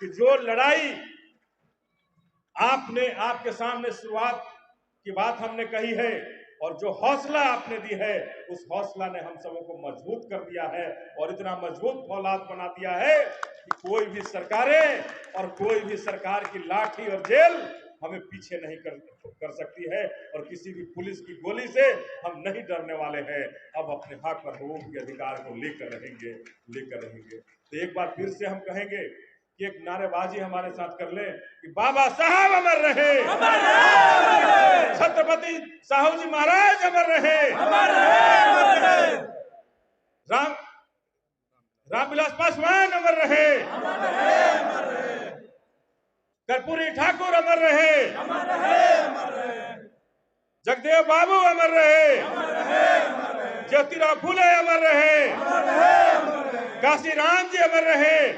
कि जो लड़ाई आपके सामने शुरुआत की बात हमने कही है और जो हौसला आपने दी है, उस हौसला ने हम सबों को मजबूत कर दिया है और इतना मजबूत फौलाद बना दिया है कि कोई भी सरकारें और कोई भी सरकार की लाठी और जेल हमें पीछे नहीं कर सकती है और किसी भी पुलिस की गोली से हम नहीं डरने वाले हैं। अब अपने हक और हुकूक के अधिकार को लेकर रहेंगे। तो एक बार फिर से हम कहेंगे कि एक नारेबाजी हमारे साथ कर ले कि बाबा साहब अमर रहे, छत्रपति साहू जी महाराज अमर रहे, रामविलास पासवान अमर रहे, कर्पूरी ठाकुर अमर रहे, जगदेव बाबू अमर रहे, ज्योतिराव फूले अमर रहे, काशी राम जी अमर रहे,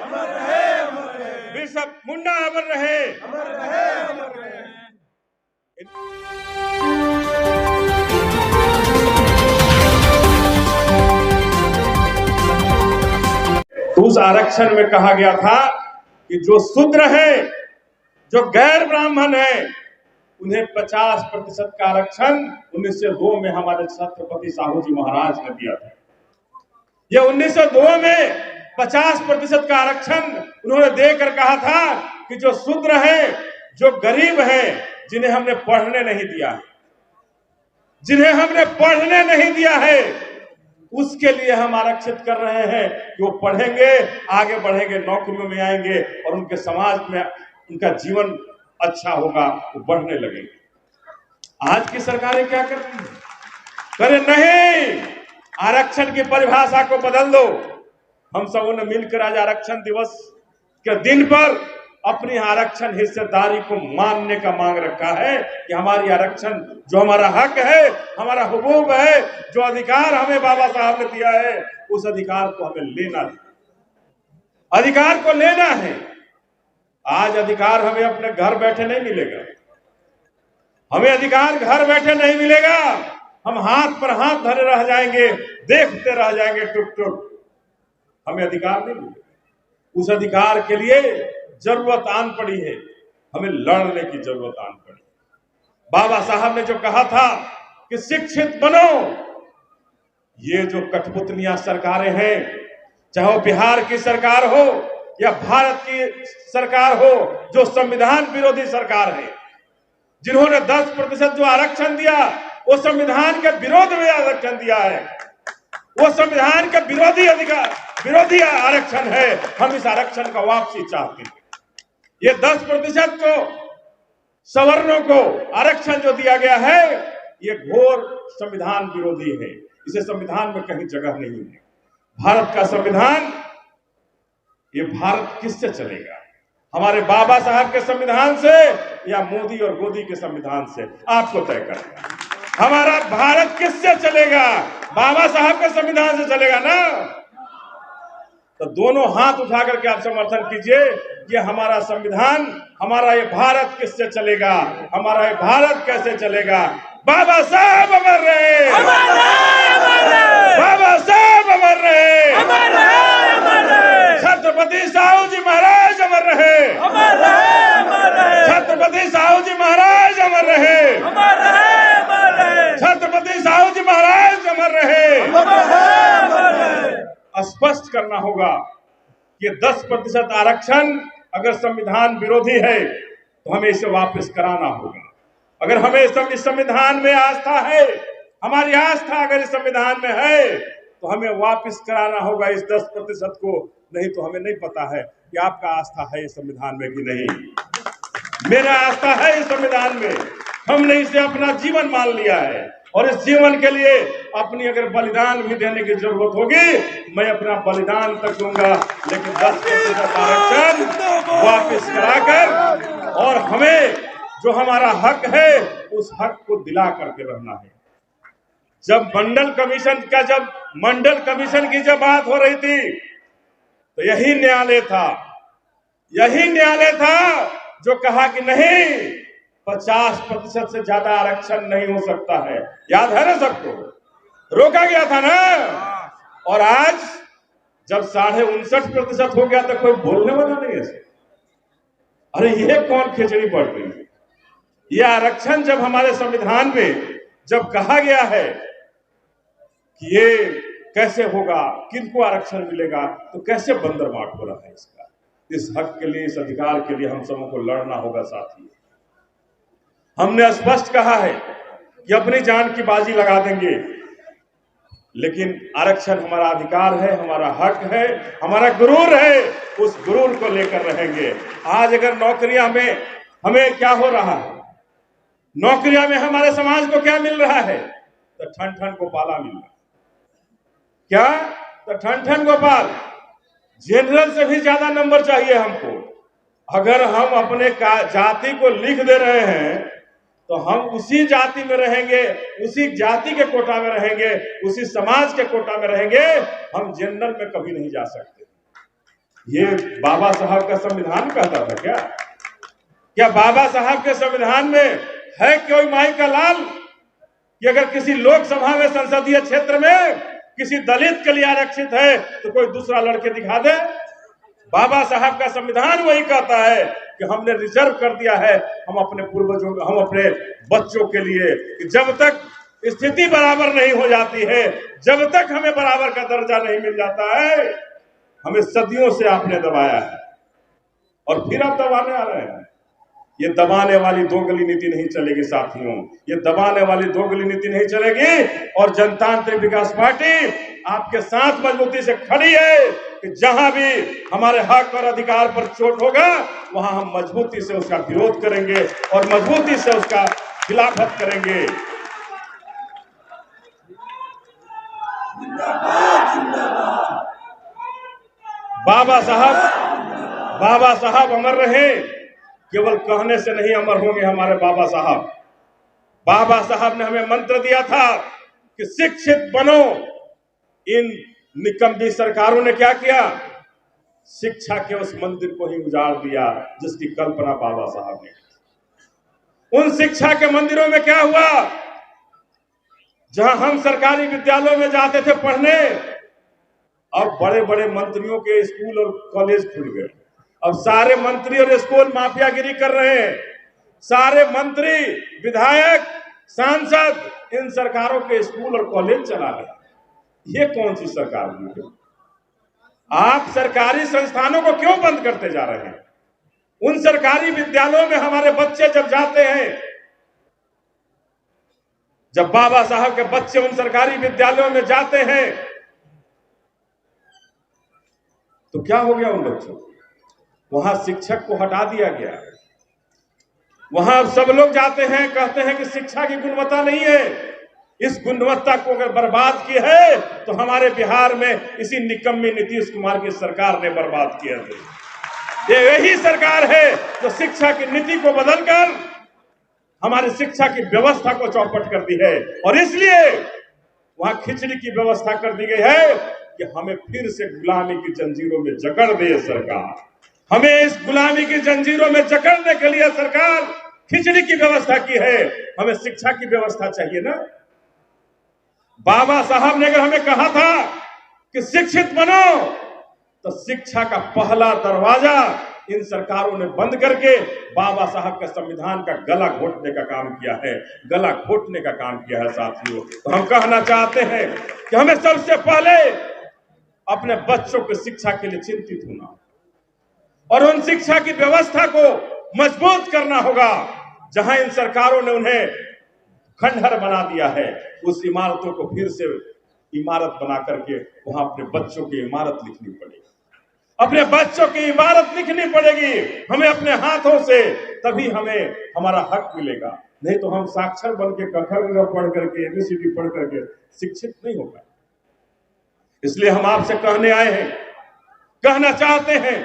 बिरसा मुंडा अमर रहे। उस आरक्षण में कहा गया था कि जो शूद्र है, जो गैर ब्राह्मण है, उन्हें 50% का आरक्षण 1902 में हमारे छत्रपति साहू जी महाराज ने दिया था। ये 1902 में 50% का आरक्षण उन्होंने देकर कहा था कि जो शूद्र है, जो गरीब है, जिन्हें हमने पढ़ने नहीं दिया है, उसके लिए हम आरक्षित कर रहे हैं कि वो पढ़ेंगे, आगे बढ़ेंगे, नौकरियों में आएंगे और उनके समाज में उनका जीवन अच्छा होगा, वो बढ़ने लगेंगे। आज की सरकारें क्या कर रही है? करे नहीं, आरक्षण की परिभाषा को बदल दो। हम सबों ने मिलकर आज आरक्षण दिवस के दिन पर अपनी आरक्षण हिस्सेदारी को मानने का मांग रखा है कि हमारी आरक्षण, जो हमारा हक है, हमारा हुकूक है, जो अधिकार हमें बाबा साहब ने दिया है, उस अधिकार को हमें लेना है, अधिकार को लेना है। आज अधिकार हमें अपने घर बैठे नहीं मिलेगा, हमें अधिकार घर बैठे नहीं मिलेगा। हम हाथ पर हाथ धरे रह जाएंगे, देखते रह जाएंगे टुक टुक, हमें अधिकार नहीं मिलेगा। उस अधिकार के लिए जरूरत आन पड़ी है, हमें लड़ने की जरूरत आन पड़ी। बाबा साहब ने जो कहा था कि शिक्षित बनो, ये जो कठपुतलियां सरकारें हैं, चाहे वो बिहार की सरकार हो या भारत की सरकार हो, जो संविधान विरोधी सरकार है, जिन्होंने 10% जो आरक्षण दिया, वो संविधान के विरोध में आरक्षण दिया है, वो संविधान के विरोधी आरक्षण है। हम इस आरक्षण का वापसी चाहते हैं। ये 10% को, सवर्णों को आरक्षण जो दिया गया है, ये घोर संविधान विरोधी है। इसे संविधान में कहीं जगह नहीं है। भारत का संविधान, ये भारत किससे चलेगा? हमारे बाबा साहब के संविधान से या मोदी और गोदी के संविधान से? आपको तय करना। हमारा भारत किससे चलेगा? बाबा साहब के संविधान से चलेगा ना? तो दोनों हाथ उठा करके आप समर्थन कीजिए। ये हमारा संविधान, हमारा ये भारत किससे चलेगा? हमारा ये भारत कैसे चलेगा? बाबा साहब अमर रहे, बाबा साहब अमर रहे, छत्रपति साहू जी महाराज अमर रहे, छत्रपति साहू जी महाराज अमर रहे, छत्रपति साहू जी महाराज अमर रहे। स्पष्ट करना होगा कि 10% आरक्षण अगर संविधान विरोधी है तो हमें इसे वापस कराना होगा। अगर हमें इस संविधान में आस्था है, हमारी आस्था अगर इस संविधान में है, तो हमें वापस कराना होगा इस 10% को। नहीं तो हमें नहीं पता है कि आपका आस्था है इस संविधान में कि नहीं। मेरा आस्था है इस संविधान में। हमने इसे अपना जीवन मान लिया है और इस जीवन के लिए अपनी अगर बलिदान भी देने की जरूरत होगी, मैं अपना बलिदान तक दूंगा, लेकिन 10% आरक्षण वापस कराकर और हमें जो हमारा हक है, उस हक को दिला करके रहना है। जब मंडल कमीशन की जब बात हो रही थी, तो यही न्यायालय था जो कहा कि नहीं, 50% से ज्यादा आरक्षण नहीं हो सकता है। याद है ना सबको? रोका गया था ना। और आज जब 59.5% हो गया तो कोई बोलने वाला नहीं है। अरे ये कौन खिचड़ी पड़ रही है? ये आरक्षण जब हमारे संविधान में जब कहा गया है कि ये कैसे होगा, किनको आरक्षण मिलेगा, तो कैसे बंदरमाट हो रहा है इसका? इस हक के लिए, इस अधिकार के लिए हम सबों को लड़ना होगा साथी। हमने स्पष्ट कहा है कि अपनी जान की बाजी लगा देंगे, लेकिन आरक्षण हमारा अधिकार है, हमारा हक है, हमारा गुरूर है, उस गुरूर को लेकर रहेंगे। आज अगर नौकरियां में हमें क्या हो रहा है, नौकरियां में हमारे समाज को क्या मिल रहा है? तो ठन ठन गोपाला मिल रहा है। क्या? तो ठन ठन गोपाल। जनरल से भी ज्यादा नंबर चाहिए हमको। अगर हम अपने जाति को लिख दे रहे हैं तो हम उसी जाति में रहेंगे, उसी जाति के कोटा में रहेंगे, उसी समाज के कोटा में रहेंगे। हम जनरल में कभी नहीं जा सकते। ये बाबा साहब का संविधान कहता था क्या? क्या बाबा साहब के संविधान में है कोई माई का लाल कि अगर किसी लोकसभा में, संसदीय क्षेत्र में किसी दलित के लिए आरक्षित है तो कोई दूसरा लड़के दिखा दे? बाबा साहब का संविधान वही कहता है कि हमने रिजर्व कर दिया है हम अपने पूर्वजों, हम अपने बच्चों के लिए, कि जब तक स्थिति बराबर नहीं हो जाती है, जब तक हमें बराबर का दर्जा नहीं मिल जाता है, हमें सदियों से आपने दबाया है और फिर आप दबाने आ रहे हैं। ये दबाने वाली दोगली नीति नहीं चलेगी साथियों, ये दबाने वाली दोगली नीति नहीं चलेगी। और जनतांत्रिक विकास पार्टी आपके साथ मजबूती से खड़ी है कि जहां भी हमारे हक और अधिकार पर चोट होगा वहां हम मजबूती से उसका विरोध करेंगे और मजबूती से उसका खिलाफत करेंगे। बाबा साहब अमर रहे, केवल कहने से नहीं अमर होंगे हमारे बाबा साहब। बाबा साहब ने हमें मंत्र दिया था कि शिक्षित बनो। इन निकम्मी सरकारों ने क्या किया? शिक्षा के उस मंदिर को ही उजाड़ दिया जिसकी कल्पना बाबा साहब ने की। उन शिक्षा के मंदिरों में क्या हुआ? जहां हम सरकारी विद्यालयों में जाते थे पढ़ने, अब बड़े बड़े मंत्रियों के स्कूल और कॉलेज खुल गए। अब सारे मंत्री और स्कूल माफियागिरी कर रहे हैं। सारे मंत्री, विधायक, सांसद इन सरकारों के स्कूल और कॉलेज चला रहे हैं। ये कौन सी सरकार है? आप सरकारी संस्थानों को क्यों बंद करते जा रहे हैं? उन सरकारी विद्यालयों में हमारे बच्चे जब जाते हैं, जब बाबा साहब के बच्चे उन सरकारी विद्यालयों में जाते हैं तो क्या हो गया उन बच्चों को? वहां शिक्षक को हटा दिया गया। वहां सब लोग जाते हैं, कहते हैं कि शिक्षा की गुणवत्ता नहीं है। इस गुणवत्ता को अगर बर्बाद की है तो हमारे बिहार में इसी निकम्मी नीतीश कुमार की सरकार ने बर्बाद किया है। ये वही सरकार है जो शिक्षा की नीति को बदलकर हमारी शिक्षा की व्यवस्था को चौपट कर दी है। और इसलिए वहां खिचड़ी की व्यवस्था कर दी गई है कि हमें फिर से गुलामी की जंजीरों में जकड़ दे सरकार। हमें इस गुलामी की जंजीरों में जकड़ने के लिए सरकार खिचड़ी की व्यवस्था की है। हमें शिक्षा की व्यवस्था चाहिए ना। बाबा साहब ने अगर हमें कहा था कि शिक्षित बनो, तो शिक्षा का पहला दरवाजा इन सरकारों ने बंद करके बाबा साहब के संविधान का गला घोटने का काम किया है, गला घोटने का काम किया है साथियों। तो हम कहना चाहते हैं कि हमें सबसे पहले अपने बच्चों की शिक्षा के लिए चिंतित होना और उन शिक्षा की व्यवस्था को मजबूत करना होगा। जहां इन सरकारों ने उन्हें खंडहर बना दिया है, उस इमारतों को फिर से इमारत बना करके वहां अपने बच्चों की इमारत लिखनी पड़ेगी। अपने बच्चों की इमारत लिखनी पड़ेगी हमें अपने हाथों से, तभी हमें हमारा हक मिलेगा। नहीं तो हम साक्षर बन के क ख ग पढ़ करके, ABCD पढ़ करके शिक्षित नहीं हो पाए। इसलिए हम आपसे कहने आए हैं, कहना चाहते हैं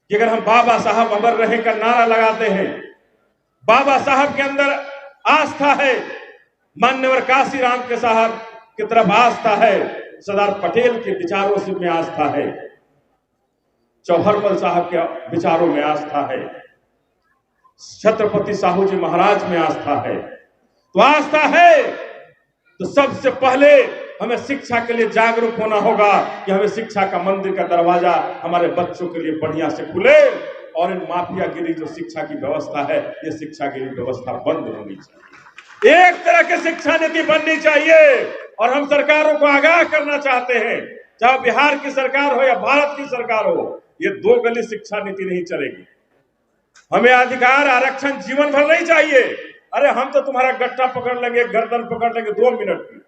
कि अगर हम बाबा साहब अमर रहे का नारा लगाते हैं, बाबा साहब के अंदर आस्था है, मान्यवर काशीराम के साहब की तरफ आस्था है, सरदार पटेल के विचारों से में आस्था है, चौहरमल साहब के विचारों में आस्था है, छत्रपति साहू जी महाराज में आस्था है, तो आस्था है तो सबसे पहले हमें शिक्षा के लिए जागरूक होना होगा कि हमें शिक्षा का मंदिर का दरवाजा हमारे बच्चों के लिए बढ़िया से खुले और इन माफियागिरी जो शिक्षा की व्यवस्था है, ये शिक्षागिरी व्यवस्था बंद होनी चाहिए। एक तरह की शिक्षा नीति बननी चाहिए और हम सरकारों को आगाह करना चाहते हैं, चाहे बिहार की सरकार हो या भारत की सरकार हो, ये दो गली शिक्षा नीति नहीं चलेगी। हमें अधिकार आरक्षण जीवन भर नहीं चाहिए। अरे हम तो तुम्हारा गट्टा पकड़ लेंगे, गर्दन पकड़ लेंगे 2 मिनट में,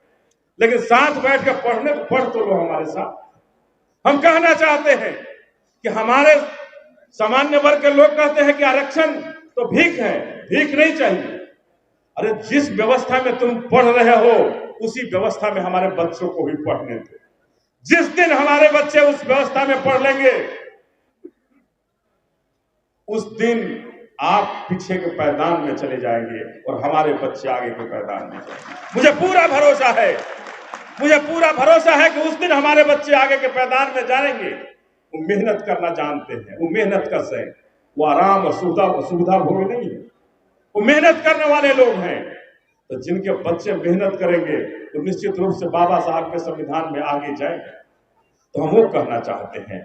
लेकिन साथ बैठ के पढ़ने को पढ़ तो लो हमारे साथ। हम कहना चाहते हैं कि हमारे सामान्य वर्ग के लोग कहते हैं कि आरक्षण तो भीख है, भीख नहीं चाहिए। अरे जिस व्यवस्था में तुम पढ़ रहे हो उसी व्यवस्था में हमारे बच्चों को भी पढ़ने दो। जिस दिन हमारे बच्चे उस व्यवस्था में पढ़ लेंगे, उस दिन आप पीछे के पायदान में चले जाएंगे और हमारे बच्चे आगे के पायदान में जाएंगे। मुझे पूरा भरोसा है कि उस दिन हमारे बच्चे आगे के पायदान में जाएंगे। वो मेहनत करना जानते हैं, वो मेहनत कश है, वो आराम और सुविधा भोगी नहीं है, वो मेहनत करने वाले लोग हैं। तो जिनके बच्चे मेहनत करेंगे तो निश्चित रूप से बाबा साहब के संविधान में आगे जाएंगे। तो हम वो कहना चाहते हैं।